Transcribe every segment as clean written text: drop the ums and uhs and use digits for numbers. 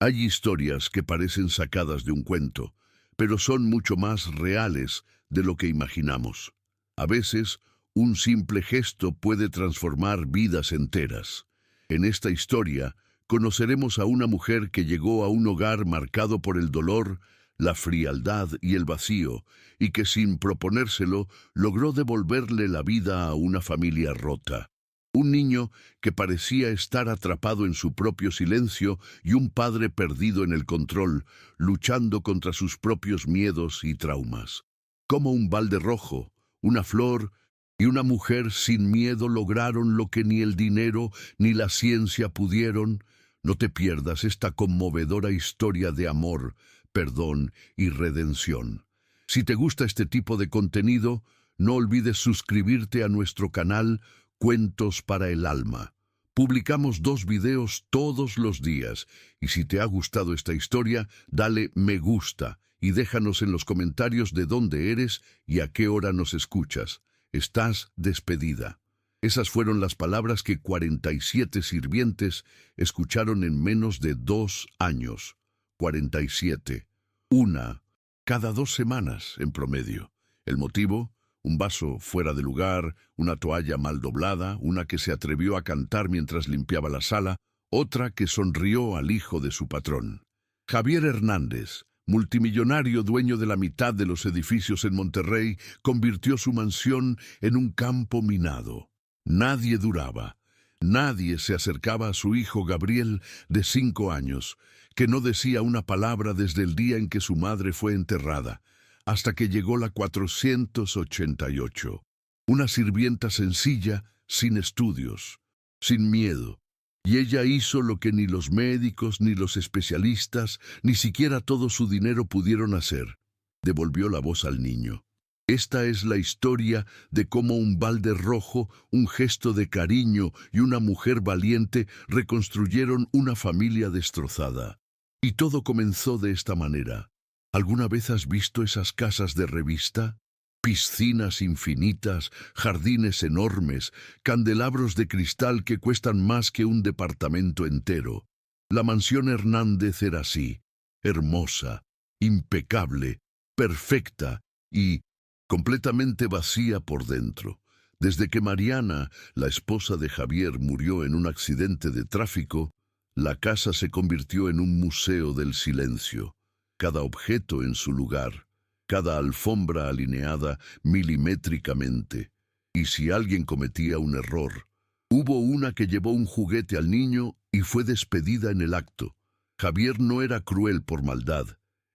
Hay historias que parecen sacadas de un cuento, pero son mucho más reales de lo que imaginamos. A veces, un simple gesto puede transformar vidas enteras. En esta historia, conoceremos a una mujer que llegó a un hogar marcado por el dolor, la frialdad y el vacío, y que sin proponérselo logró devolverle la vida a una familia rota. Un niño que parecía estar atrapado en su propio silencio y un padre perdido en el control, luchando contra sus propios miedos y traumas. Como un balde rojo, una flor y una mujer sin miedo lograron lo que ni el dinero ni la ciencia pudieron. No te pierdas esta conmovedora historia de amor, perdón y redención. Si te gusta este tipo de contenido, no olvides suscribirte a nuestro canal Cuentos para el Alma. Publicamos 2 videos todos los días y si te ha gustado esta historia, dale me gusta y déjanos en los comentarios de dónde eres y a qué hora nos escuchas. Estás despedida. Esas fueron las palabras que 47 sirvientes escucharon en menos de 2 años. 47. Una cada 2 semanas en promedio. ¿El motivo? Un vaso fuera de lugar, una toalla mal doblada, una que se atrevió a cantar mientras limpiaba la sala, otra que sonrió al hijo de su patrón. Javier Hernández, multimillonario dueño de la mitad de los edificios en Monterrey, convirtió su mansión en un campo minado. Nadie duraba. Nadie se acercaba a su hijo Gabriel, de 5 años, que no decía una palabra desde el día en que su madre fue enterrada, hasta que llegó la 488. Una sirvienta sencilla, sin estudios, sin miedo. Y ella hizo lo que ni los médicos, ni los especialistas, ni siquiera todo su dinero pudieron hacer. Devolvió la voz al niño. Esta es la historia de cómo un balde rojo, un gesto de cariño y una mujer valiente reconstruyeron una familia destrozada. Y todo comenzó de esta manera. ¿Alguna vez has visto esas casas de revista? Piscinas infinitas, jardines enormes, candelabros de cristal que cuestan más que un departamento entero. La mansión Hernández era así, hermosa, impecable, perfecta y completamente vacía por dentro. Desde que Mariana, la esposa de Javier, murió en un accidente de tráfico, la casa se convirtió en un museo del silencio. Cada objeto en su lugar, cada alfombra alineada milimétricamente. Y si alguien cometía un error, hubo una que llevó un juguete al niño y fue despedida en el acto. Javier no era cruel por maldad,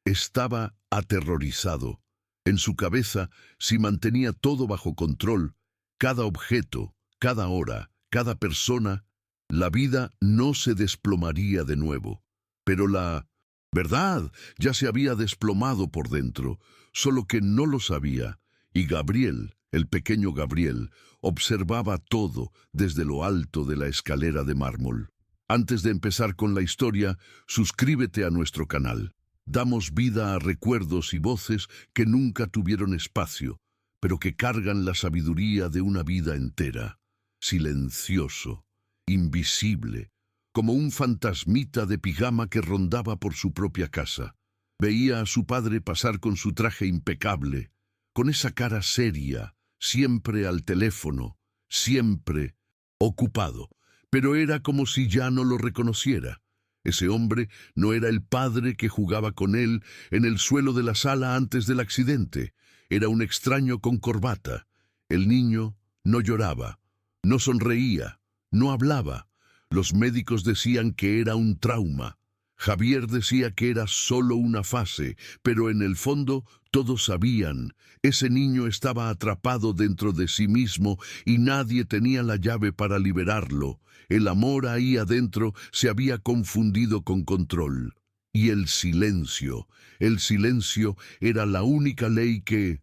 estaba aterrorizado. En su cabeza, si mantenía todo bajo control, cada objeto, cada hora, cada persona, la vida no se desplomaría de nuevo. Pero la verdad ya se había desplomado por dentro, solo que no lo sabía, y Gabriel, el pequeño Gabriel, observaba todo desde lo alto de la escalera de mármol. Antes de empezar con la historia, suscríbete a nuestro canal. Damos vida a recuerdos y voces que nunca tuvieron espacio, pero que cargan la sabiduría de una vida entera. Silencioso, invisible, como un fantasmita de pijama que rondaba por su propia casa. Veía a su padre pasar con su traje impecable, con esa cara seria, siempre al teléfono, siempre ocupado, pero era como si ya no lo reconociera. Ese hombre no era el padre que jugaba con él en el suelo de la sala antes del accidente. Era un extraño con corbata. El niño no lloraba, no sonreía, no hablaba. Los médicos decían que era un trauma. Javier decía que era solo una fase, pero en el fondo todos sabían. Ese niño estaba atrapado dentro de sí mismo y nadie tenía la llave para liberarlo. El amor ahí adentro se había confundido con control. Y el silencio era la única ley que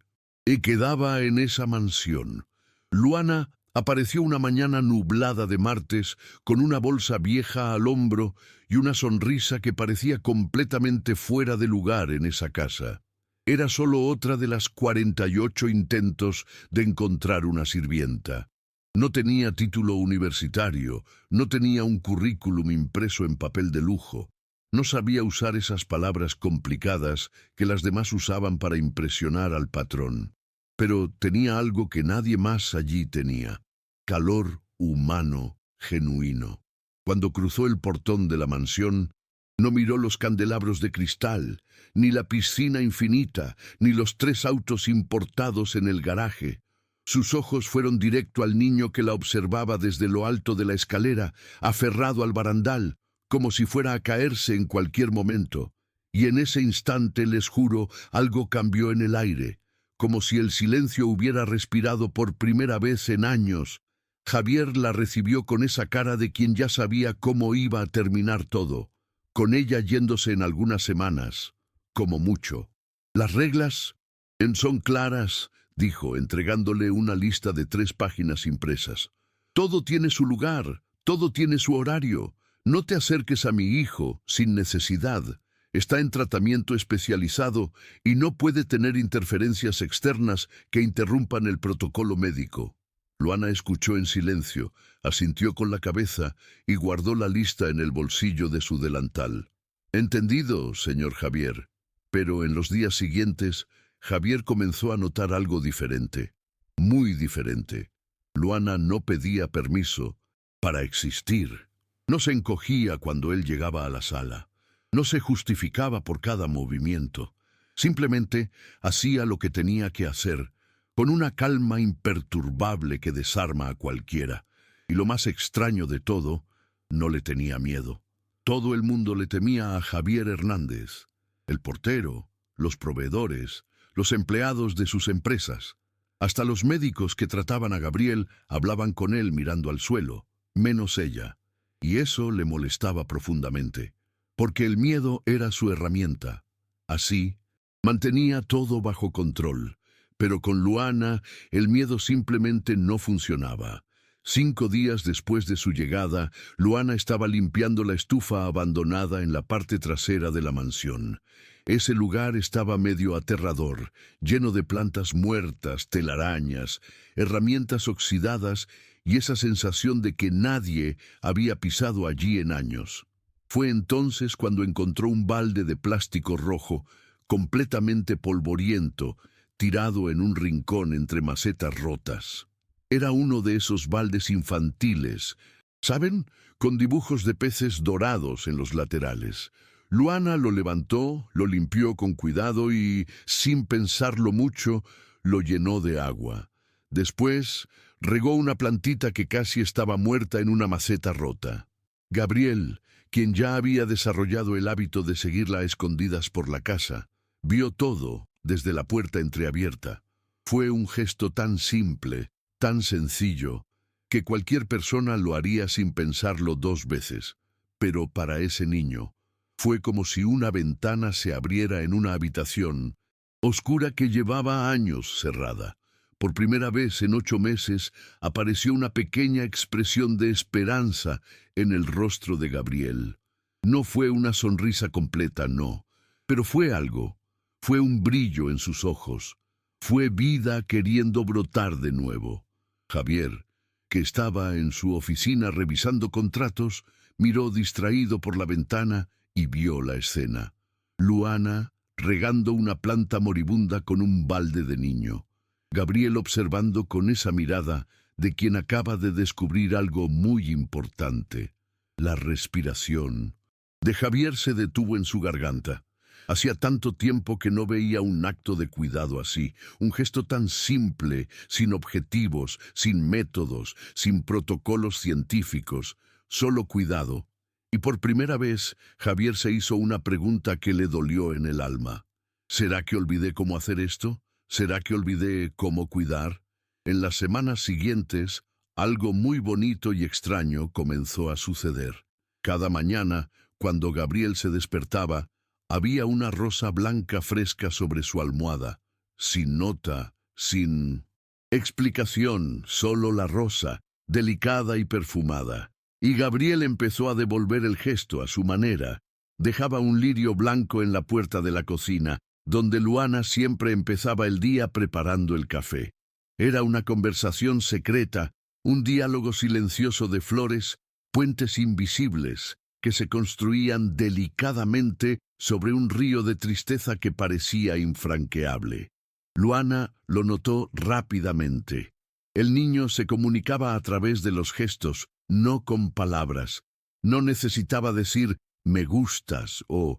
quedaba en esa mansión. Luana apareció una mañana nublada de martes, con una bolsa vieja al hombro y una sonrisa que parecía completamente fuera de lugar en esa casa. Era solo otra de las 48 intentos de encontrar una sirvienta. No tenía título universitario, no tenía un currículum impreso en papel de lujo. No sabía usar esas palabras complicadas que las demás usaban para impresionar al patrón. Pero tenía algo que nadie más allí tenía: calor humano genuino. Cuando cruzó el portón de la mansión, no miró los candelabros de cristal, ni la piscina infinita, ni los 3 autos importados en el garaje. Sus ojos fueron directo al niño que la observaba desde lo alto de la escalera, aferrado al barandal, como si fuera a caerse en cualquier momento. Y en ese instante, les juro, algo cambió en el aire, como si el silencio hubiera respirado por primera vez en años. Javier la recibió con esa cara de quien ya sabía cómo iba a terminar todo, con ella yéndose en algunas semanas, como mucho. Las reglas son claras, dijo, entregándole una lista de 3 páginas impresas. Todo tiene su lugar, todo tiene su horario. No te acerques a mi hijo sin necesidad. Está en tratamiento especializado y no puede tener interferencias externas que interrumpan el protocolo médico. Luana escuchó en silencio, asintió con la cabeza y guardó la lista en el bolsillo de su delantal. Entendido, señor Javier. Pero en los días siguientes, Javier comenzó a notar algo diferente, muy diferente. Luana no pedía permiso para existir. No se encogía cuando él llegaba a la sala. No se justificaba por cada movimiento. Simplemente hacía lo que tenía que hacer, con una calma imperturbable que desarma a cualquiera. Y lo más extraño de todo, no le tenía miedo. Todo el mundo le temía a Javier Hernández, el portero, los proveedores, los empleados de sus empresas. Hasta los médicos que trataban a Gabriel hablaban con él mirando al suelo, menos ella. Y eso le molestaba profundamente, porque el miedo era su herramienta. Así, mantenía todo bajo control. Pero con Luana, el miedo simplemente no funcionaba. 5 días después de su llegada, Luana estaba limpiando la estufa abandonada en la parte trasera de la mansión. Ese lugar estaba medio aterrador, lleno de plantas muertas, telarañas, herramientas oxidadas y esa sensación de que nadie había pisado allí en años. Fue entonces cuando encontró un balde de plástico rojo, completamente polvoriento, tirado en un rincón entre macetas rotas. Era uno de esos baldes infantiles, ¿saben? Con dibujos de peces dorados en los laterales. Luana lo levantó, lo limpió con cuidado y, sin pensarlo mucho, lo llenó de agua. Después, regó una plantita que casi estaba muerta en una maceta rota. Gabriel, quien ya había desarrollado el hábito de seguirla a escondidas por la casa, vio todo desde la puerta entreabierta. Fue un gesto tan simple, tan sencillo, que cualquier persona lo haría sin pensarlo 2 veces. Pero para ese niño, fue como si una ventana se abriera en una habitación oscura que llevaba años cerrada. Por primera vez en 8 meses apareció una pequeña expresión de esperanza en el rostro de Gabriel. No fue una sonrisa completa, no, pero fue algo. Fue un brillo en sus ojos. Fue vida queriendo brotar de nuevo. Javier, que estaba en su oficina revisando contratos, miró distraído por la ventana y vio la escena. Luana regando una planta moribunda con un balde de niño. Gabriel observando con esa mirada de quien acaba de descubrir algo muy importante. La respiración de Javier se detuvo en su garganta. Hacía tanto tiempo que no veía un acto de cuidado así, un gesto tan simple, sin objetivos, sin métodos, sin protocolos científicos, solo cuidado. Y por primera vez, Javier se hizo una pregunta que le dolió en el alma. ¿Será que olvidé cómo hacer esto? ¿Será que olvidé cómo cuidar? En las semanas siguientes, algo muy bonito y extraño comenzó a suceder. Cada mañana, cuando Gabriel se despertaba, había una rosa blanca fresca sobre su almohada, sin nota, sin explicación, solo la rosa, delicada y perfumada. Y Gabriel empezó a devolver el gesto a su manera. Dejaba un lirio blanco en la puerta de la cocina, donde Luana siempre empezaba el día preparando el café. Era una conversación secreta, un diálogo silencioso de flores, puentes invisibles, que se construían delicadamente sobre un río de tristeza que parecía infranqueable. Luana lo notó rápidamente. El niño se comunicaba a través de los gestos, no con palabras. No necesitaba decir «me gustas» o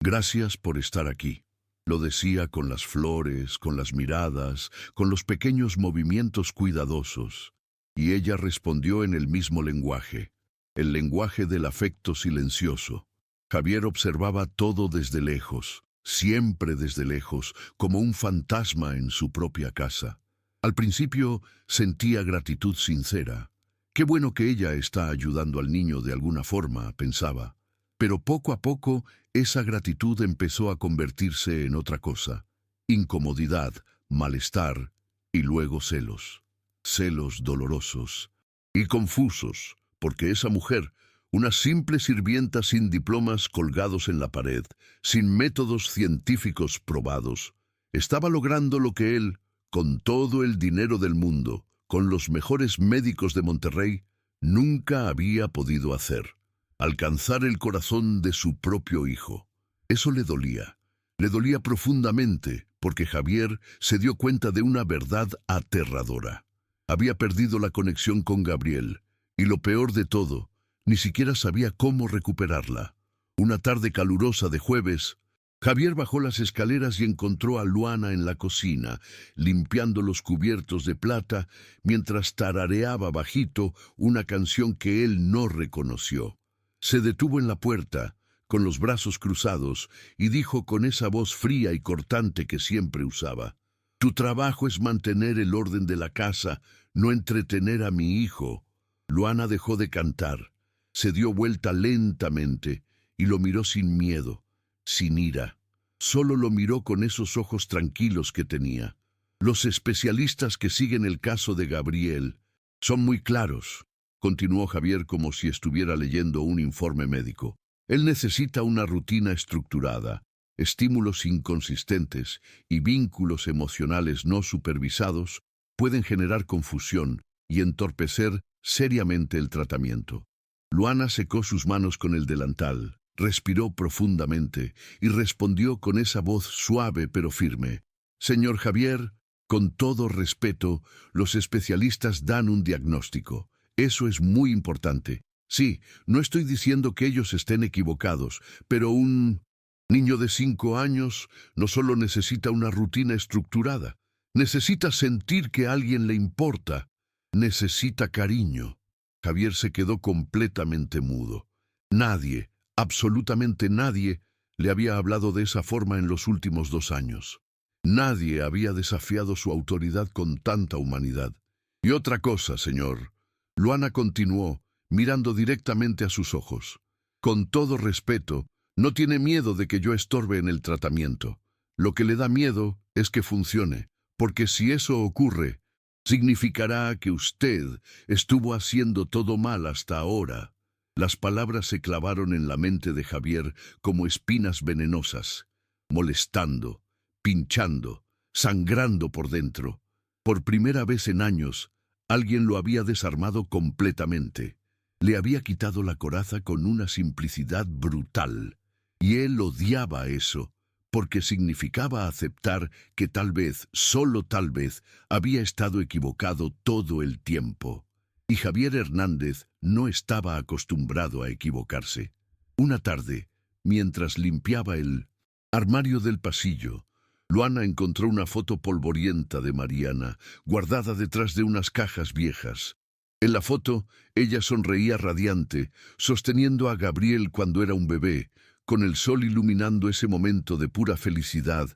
«gracias por estar aquí». Lo decía con las flores, con las miradas, con los pequeños movimientos cuidadosos. Y ella respondió en el mismo lenguaje, el lenguaje del afecto silencioso. Javier observaba todo desde lejos, siempre desde lejos, como un fantasma en su propia casa. Al principio sentía gratitud sincera. Qué bueno que ella está ayudando al niño de alguna forma, pensaba. Pero poco a poco esa gratitud empezó a convertirse en otra cosa. Incomodidad, malestar y luego celos. Celos dolorosos y confusos, porque esa mujer, una simple sirvienta sin diplomas colgados en la pared, sin métodos científicos probados, estaba logrando lo que él, con todo el dinero del mundo, con los mejores médicos de Monterrey, nunca había podido hacer: alcanzar el corazón de su propio hijo. Eso le dolía profundamente, porque Javier se dio cuenta de una verdad aterradora. Había perdido la conexión con Gabriel, y lo peor de todo, ni siquiera sabía cómo recuperarla. Una tarde calurosa de jueves, Javier bajó las escaleras y encontró a Luana en la cocina, limpiando los cubiertos de plata, mientras tarareaba bajito una canción que él no reconoció. Se detuvo en la puerta, con los brazos cruzados, y dijo con esa voz fría y cortante que siempre usaba: «Tu trabajo es mantener el orden de la casa, no entretener a mi hijo». Luana dejó de cantar, se dio vuelta lentamente y lo miró sin miedo, sin ira. Solo lo miró con esos ojos tranquilos que tenía. Los especialistas que siguen el caso de Gabriel son muy claros, continuó Javier como si estuviera leyendo un informe médico. Él necesita una rutina estructurada, estímulos inconsistentes y vínculos emocionales no supervisados pueden generar confusión y entorpecer seriamente el tratamiento. Luana secó sus manos con el delantal, respiró profundamente y respondió con esa voz suave pero firme: «Señor Javier, con todo respeto, los especialistas dan un diagnóstico. Eso es muy importante. Sí, no estoy diciendo que ellos estén equivocados, pero un niño de 5 años no solo necesita una rutina estructurada, necesita sentir que a alguien le importa, necesita cariño». Javier se quedó completamente mudo. Nadie, absolutamente nadie, le había hablado de esa forma en los últimos 2 años. Nadie había desafiado su autoridad con tanta humanidad. «Y otra cosa, señor», Luana continuó, mirando directamente a sus ojos. «Con todo respeto, no tiene miedo de que yo estorbe en el tratamiento. Lo que le da miedo es que funcione, porque si eso ocurre, significará que usted estuvo haciendo todo mal hasta ahora». Las palabras se clavaron en la mente de Javier como espinas venenosas, molestando, pinchando, sangrando por dentro. Por primera vez en años, alguien lo había desarmado completamente. Le había quitado la coraza con una simplicidad brutal. Y él odiaba eso, porque significaba aceptar que tal vez, solo tal vez, había estado equivocado todo el tiempo. Y Javier Hernández no estaba acostumbrado a equivocarse. Una tarde, mientras limpiaba el armario del pasillo, Luana encontró una foto polvorienta de Mariana, guardada detrás de unas cajas viejas. En la foto, ella sonreía radiante, sosteniendo a Gabriel cuando era un bebé, con el sol iluminando ese momento de pura felicidad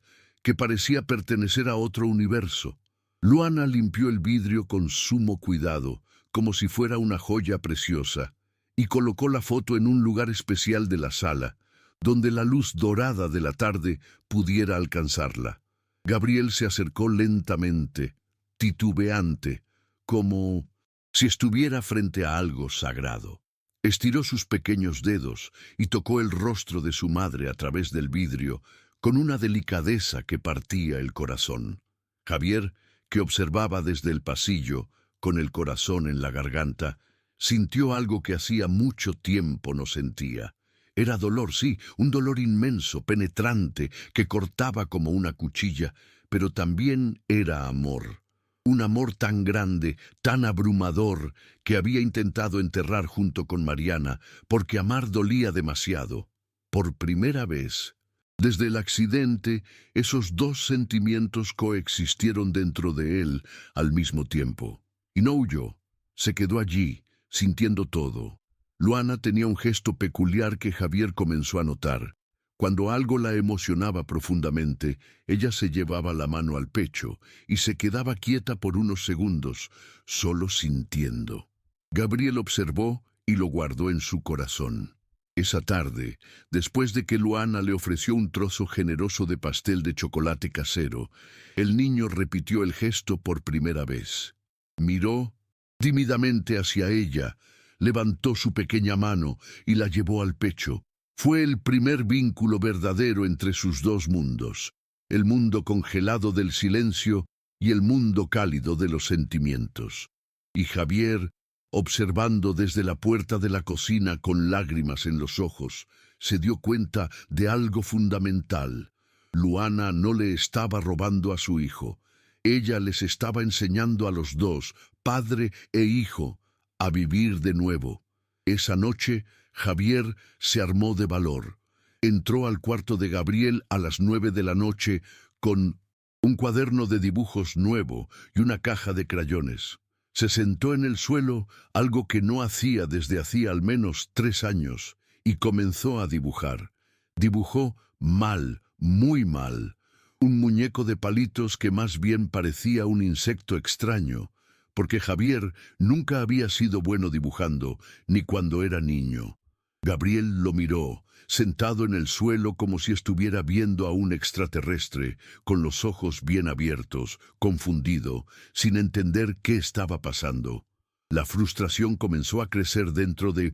que parecía pertenecer a otro universo. Luana limpió el vidrio con sumo cuidado, como si fuera una joya preciosa, y colocó la foto en un lugar especial de la sala, donde la luz dorada de la tarde pudiera alcanzarla. Gabriel se acercó lentamente, titubeante, como si estuviera frente a algo sagrado. Estiró sus pequeños dedos y tocó el rostro de su madre a través del vidrio, con una delicadeza que partía el corazón. Javier, que observaba desde el pasillo, con el corazón en la garganta, Sintió algo que hacía mucho tiempo no sentía. Era dolor, sí, un dolor inmenso, penetrante, que cortaba como una cuchilla, pero también era amor. Un amor tan grande, tan abrumador, que había intentado enterrar junto con Mariana, porque amar dolía demasiado. Por primera vez, desde el accidente, esos dos sentimientos coexistieron dentro de él al mismo tiempo. Y no huyó, se quedó allí, sintiendo todo. Luana tenía un gesto peculiar que Javier comenzó a notar. Cuando algo la emocionaba profundamente, ella se llevaba la mano al pecho y se quedaba quieta por unos segundos, solo sintiendo. Gabriel observó y lo guardó en su corazón. Esa tarde, después de que Luana le ofreció un trozo generoso de pastel de chocolate casero, el niño repitió el gesto por primera vez. Miró tímidamente hacia ella, levantó su pequeña mano y la llevó al pecho. Fue el primer vínculo verdadero entre sus dos mundos, el mundo congelado del silencio y el mundo cálido de los sentimientos. Y Javier, observando desde la puerta de la cocina con lágrimas en los ojos, se dio cuenta de algo fundamental. Luana no le estaba robando a su hijo. Ella les estaba enseñando a los dos, padre e hijo, a vivir de nuevo. Esa noche, Javier se armó de valor. Entró al cuarto de Gabriel a las 9 de la noche con un cuaderno de dibujos nuevo y una caja de crayones. Se sentó en el suelo, algo que no hacía desde hacía al menos 3 años, y comenzó a dibujar. Dibujó mal, muy mal, un muñeco de palitos que más bien parecía un insecto extraño, porque Javier nunca había sido bueno dibujando, ni cuando era niño. Gabriel lo miró, sentado en el suelo como si estuviera viendo a un extraterrestre, con los ojos bien abiertos, confundido, sin entender qué estaba pasando. La frustración comenzó a crecer dentro de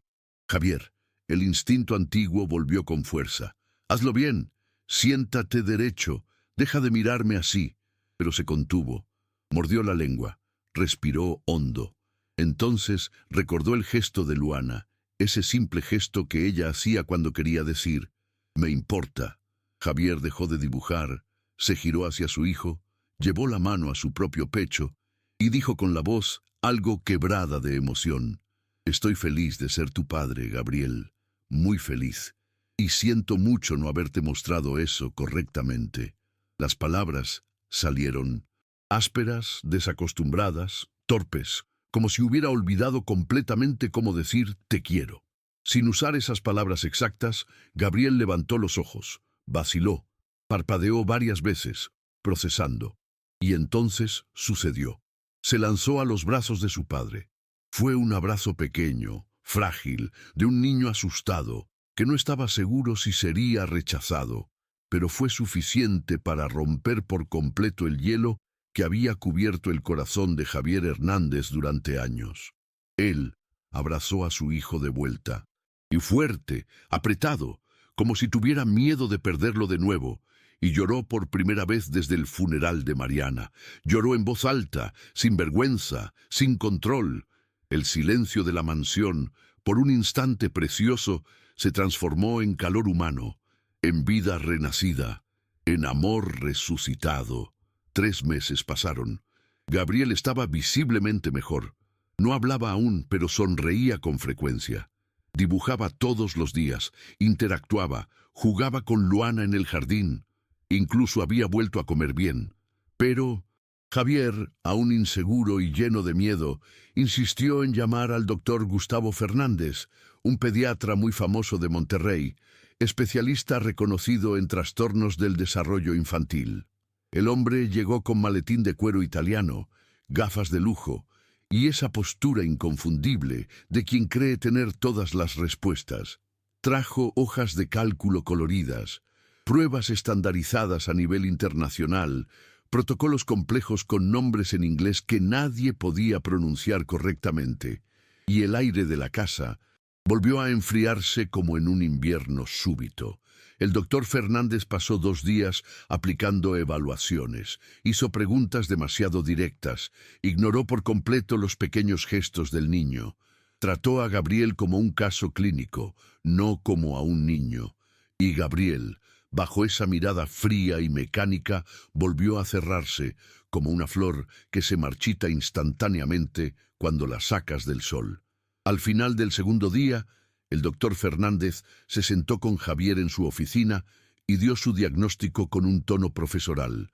Javier. El instinto antiguo volvió con fuerza. «Hazlo bien, siéntate derecho, deja de mirarme así». Pero se contuvo, mordió la lengua, respiró hondo. Entonces recordó el gesto de Luana, ese simple gesto que ella hacía cuando quería decir, «Me importa». Javier dejó de dibujar, se giró hacia su hijo, llevó la mano a su propio pecho y dijo con la voz algo quebrada de emoción, «Estoy feliz de ser tu padre, Gabriel, muy feliz, y siento mucho no haberte mostrado eso correctamente». Las palabras salieron ásperas, desacostumbradas, torpes, como si hubiera olvidado completamente cómo decir «te quiero». Sin usar esas palabras exactas, Gabriel levantó los ojos, vaciló, parpadeó varias veces, procesando. Y entonces sucedió. Se lanzó a los brazos de su padre. Fue un abrazo pequeño, frágil, de un niño asustado, que no estaba seguro si sería rechazado, pero fue suficiente para romper por completo el hielo que había cubierto el corazón de Javier Hernández durante años. Él abrazó a su hijo de vuelta, y fuerte, apretado, como si tuviera miedo de perderlo de nuevo, y lloró por primera vez desde el funeral de Mariana. Lloró en voz alta, sin vergüenza, sin control. El silencio de la mansión, por un instante precioso, se transformó en calor humano, en vida renacida, en amor resucitado. 3 meses pasaron. Gabriel estaba visiblemente mejor. No hablaba aún, pero sonreía con frecuencia. Dibujaba todos los días, interactuaba, jugaba con Luana en el jardín. Incluso había vuelto a comer bien. Pero Javier, aún inseguro y lleno de miedo, insistió en llamar al doctor Gustavo Fernández, un pediatra muy famoso de Monterrey, especialista reconocido en trastornos del desarrollo infantil. El hombre llegó con maletín de cuero italiano, gafas de lujo, y esa postura inconfundible de quien cree tener todas las respuestas. Trajo hojas de cálculo coloridas, pruebas estandarizadas a nivel internacional, protocolos complejos con nombres en inglés que nadie podía pronunciar correctamente, y el aire de la casa volvió a enfriarse como en un invierno súbito. El doctor Fernández pasó 2 días aplicando evaluaciones, hizo preguntas demasiado directas, ignoró por completo los pequeños gestos del niño. Trató a Gabriel como un caso clínico, no como a un niño. Y Gabriel, bajo esa mirada fría y mecánica, volvió a cerrarse, como una flor que se marchita instantáneamente cuando la sacas del sol. Al final del segundo día, el doctor Fernández se sentó con Javier en su oficina y dio su diagnóstico con un tono profesoral.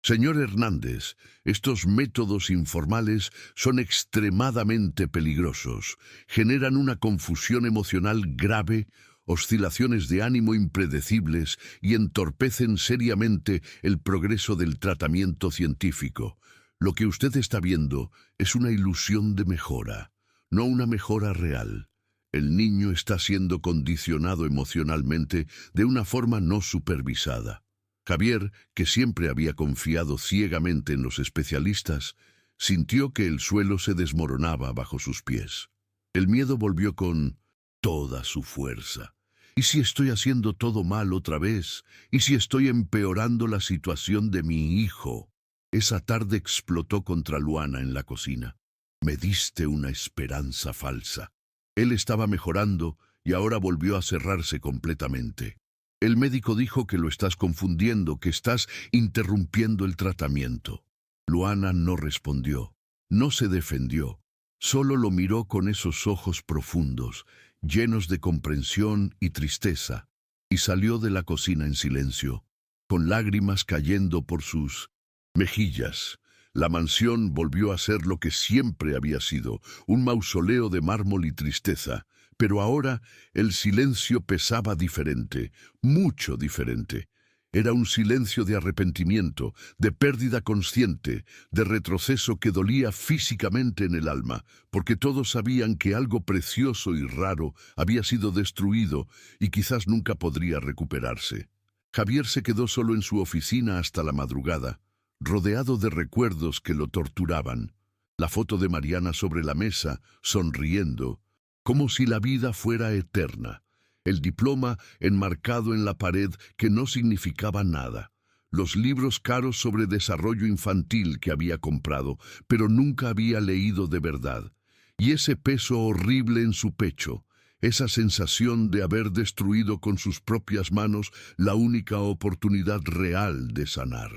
Señor Hernández, estos métodos informales son extremadamente peligrosos. Generan una confusión emocional grave, oscilaciones de ánimo impredecibles y entorpecen seriamente el progreso del tratamiento científico. Lo que usted está viendo es una ilusión de mejora, no una mejora real. El niño está siendo condicionado emocionalmente de una forma no supervisada. Javier, que siempre había confiado ciegamente en los especialistas, sintió que el suelo se desmoronaba bajo sus pies. El miedo volvió con toda su fuerza. ¿Y si estoy haciendo todo mal otra vez? ¿Y si estoy empeorando la situación de mi hijo? Esa tarde explotó contra Luana en la cocina. Me diste una esperanza falsa. Él estaba mejorando y ahora volvió a cerrarse completamente. El médico dijo que lo estás confundiendo, que estás interrumpiendo el tratamiento. Luana no respondió, no se defendió, solo lo miró con esos ojos profundos, llenos de comprensión y tristeza, y salió de la cocina en silencio, con lágrimas cayendo por sus mejillas. La mansión volvió a ser lo que siempre había sido, un mausoleo de mármol y tristeza, pero ahora el silencio pesaba diferente, mucho diferente. Era un silencio de arrepentimiento, de pérdida consciente, de retroceso que dolía físicamente en el alma, porque todos sabían que algo precioso y raro había sido destruido y quizás nunca podría recuperarse. Javier se quedó solo en su oficina hasta la madrugada, rodeado de recuerdos que lo torturaban. La foto de Mariana sobre la mesa, sonriendo, como si la vida fuera eterna. El diploma enmarcado en la pared que no significaba nada. Los libros caros sobre desarrollo infantil que había comprado, pero nunca había leído de verdad. Y ese peso horrible en su pecho, esa sensación de haber destruido con sus propias manos la única oportunidad real de sanar.